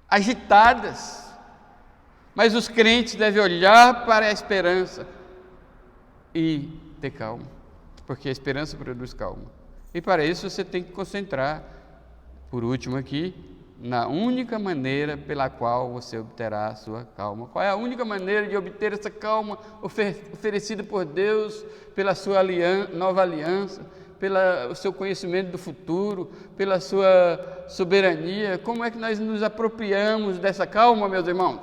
agitadas, Mas os crentes devem olhar para a esperança e ter calma, porque a esperança produz calma. E para isso você tem que concentrar, por último aqui, na única maneira pela qual você obterá a sua calma. Qual é a única maneira de obter essa calma oferecida por Deus, pela sua nova aliança, pelo seu conhecimento do futuro, pela sua soberania? Como é que nós nos apropriamos dessa calma, meus irmãos?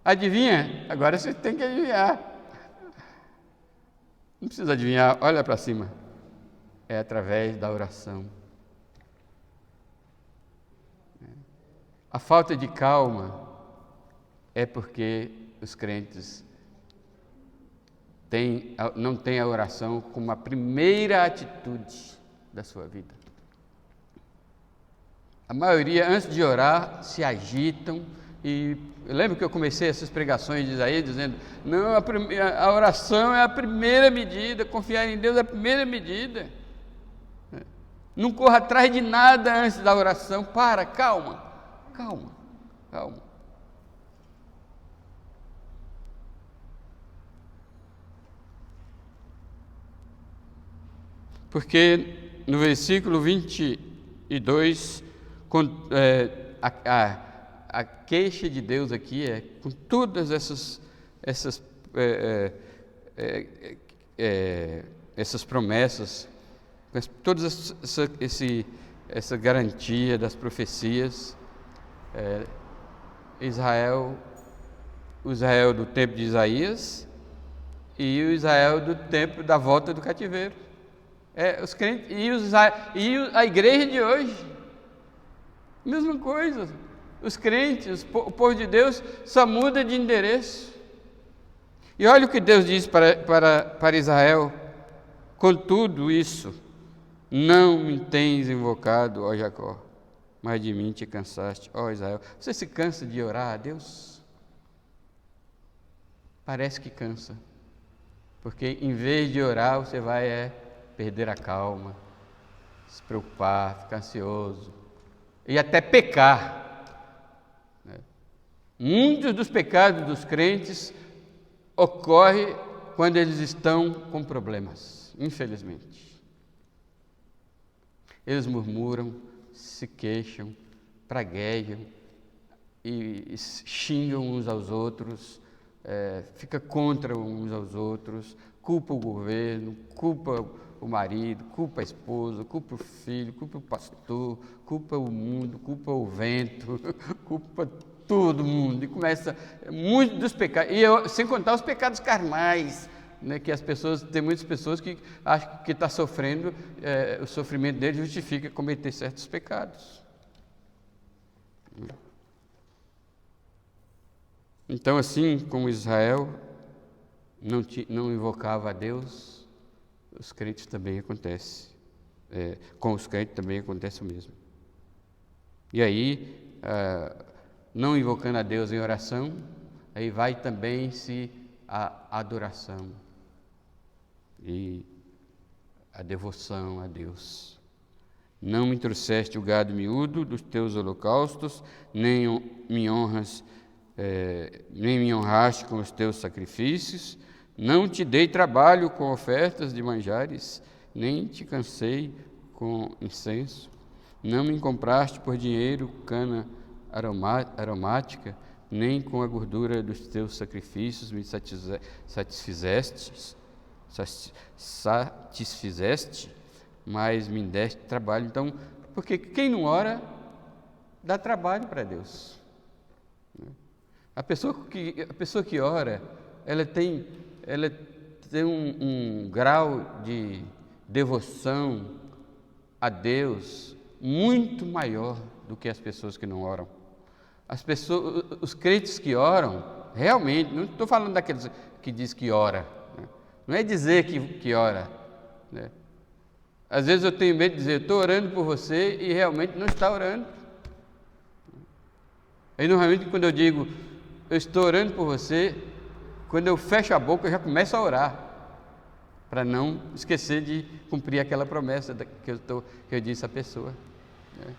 Adivinha? Agora você tem que adivinhar. Não precisa adivinhar, olha para cima. É através da oração. A falta de calma é porque os crentes não têm a oração como a primeira atitude da sua vida. A maioria, antes de orar, se agitam. E eu lembro que eu comecei essas pregações de Isaías dizendo: não, a oração é a primeira medida, confiar em Deus é a primeira medida. Não corra atrás de nada antes da oração. Calma. Porque no versículo 22, a queixa de Deus aqui é com todas essas promessas, com toda essa garantia das profecias. O Israel do tempo de Isaías e o Israel do tempo da volta do cativeiro. Os crentes e a igreja de hoje, mesma coisa. Os crentes, o povo de Deus, só muda de endereço. E olha o que Deus diz para Israel: com tudo isso, não me tens invocado, ó Jacó, mas de mim te cansaste, ó Israel. Você se cansa de orar a Deus? Parece que cansa, porque em vez de orar, você vai perder a calma, se preocupar, ficar ansioso e até pecar. Muitos dos pecados dos crentes ocorrem quando eles estão com problemas, infelizmente. Eles murmuram, se queixam, praguejam e xingam uns aos outros, fica contra uns aos outros, culpa o governo, culpa o marido, culpa a esposa, culpa o filho, culpa o pastor, culpa o mundo, culpa o vento, culpa todo mundo. E começa muitos dos pecados, sem contar os pecados carnais, né, que tem muitas pessoas que acham que está sofrendo, o sofrimento dele justifica cometer certos pecados. Então, assim como Israel não invocava a Deus, os crentes também acontece. Com os crentes também acontece o mesmo. E aí, não invocando a Deus em oração, aí vai também a adoração e a devoção a Deus. Não me trouxeste o gado miúdo dos teus holocaustos, nem me honraste com os teus sacrifícios. Não te dei trabalho com ofertas de manjares, nem te cansei com incenso. Não me compraste por dinheiro cana aromática, nem com a gordura dos teus sacrifícios me satisfizeste, mas me deste trabalho. Então, porque quem não ora, dá trabalho para Deus. A pessoa que ora, ela tem um grau de devoção a Deus muito maior do que as pessoas que não oram. Os crentes que oram, realmente, não estou falando daqueles que diz que ora, né? Não é dizer que ora, né? Às vezes eu tenho medo de dizer: estou orando por você, e realmente não está orando. Aí normalmente quando eu digo eu estou orando por você, quando eu fecho a boca eu já começo a orar, para não esquecer de cumprir aquela promessa que eu disse à pessoa, né?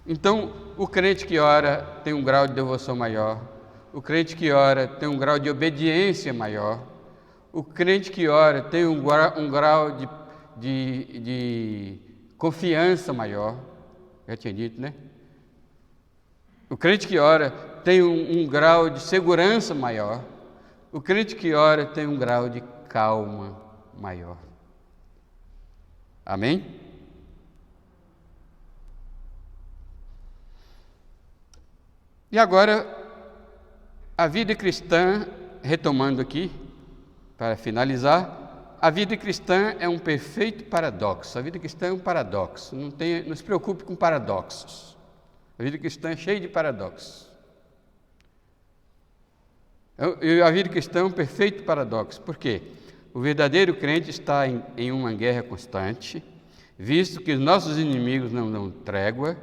Então, o crente que ora tem um grau de devoção maior, o crente que ora tem um grau de obediência maior, o crente que ora tem um grau de confiança maior. Já tinha dito, né? O crente que ora tem um grau de segurança maior. O crente que ora tem um grau de calma maior. Amém? E agora, a vida cristã, retomando aqui, para finalizar, a vida cristã é um perfeito paradoxo. A vida cristã é um paradoxo. Não se preocupe com paradoxos. A vida cristã é cheia de paradoxos. A vida cristã é um perfeito paradoxo. Por quê? O verdadeiro crente está em uma guerra constante, visto que os nossos inimigos não dão trégua.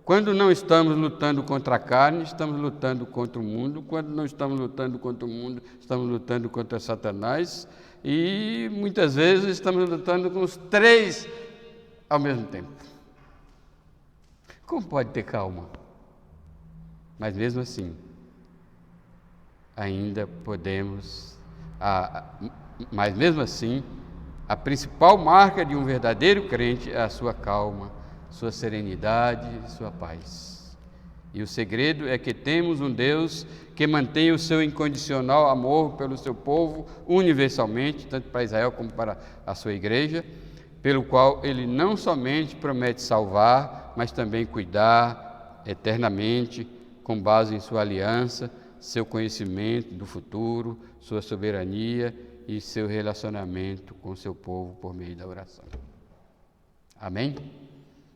Quando não estamos lutando contra a carne, estamos lutando contra o mundo. Quando não estamos lutando contra o mundo, estamos lutando contra Satanás. E muitas vezes estamos lutando com os três ao mesmo tempo. Como pode ter calma? Mas mesmo assim, ainda podemos... Mas mesmo assim, a principal marca de um verdadeiro crente é a sua calma, sua serenidade e sua paz. E o segredo é que temos um Deus que mantém o seu incondicional amor pelo seu povo universalmente, tanto para Israel como para a sua igreja, pelo qual ele não somente promete salvar, mas também cuidar eternamente, com base em sua aliança, seu conhecimento do futuro, sua soberania e seu relacionamento com seu povo por meio da oração. Amém?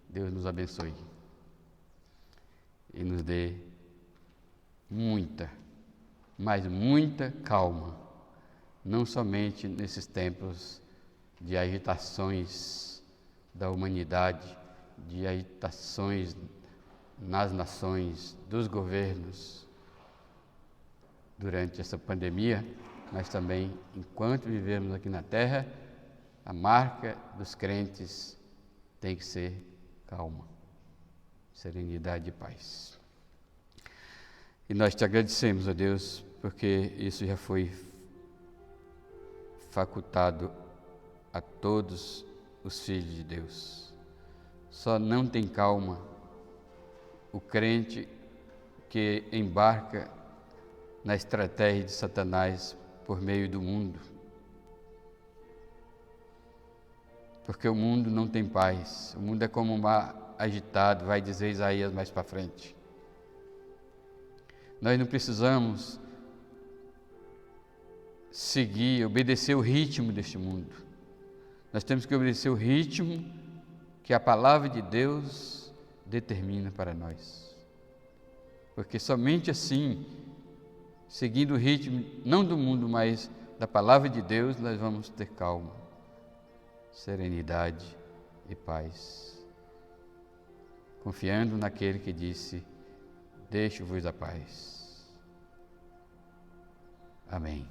Deus nos abençoe e nos dê muita, mas muita calma, não somente nesses tempos de agitações da humanidade, de agitações nas nações, dos governos, durante essa pandemia, mas também enquanto vivemos aqui na Terra, a marca dos crentes tem que ser calma, serenidade e paz. E nós te agradecemos, ó Deus, porque isso já foi facultado a todos os filhos de Deus. Só não tem calma o crente que embarca na estratégia de Satanás por meio do mundo. Porque o mundo não tem paz. O mundo é como um mar agitado, vai dizer Isaías mais para frente. Nós não precisamos obedecer o ritmo deste mundo. Nós temos que obedecer o ritmo que a palavra de Deus determina para nós. Porque somente assim, seguindo o ritmo, não do mundo, mas da palavra de Deus, nós vamos ter calma, serenidade e paz. Confiando naquele que disse, deixo-vos a paz. Amém.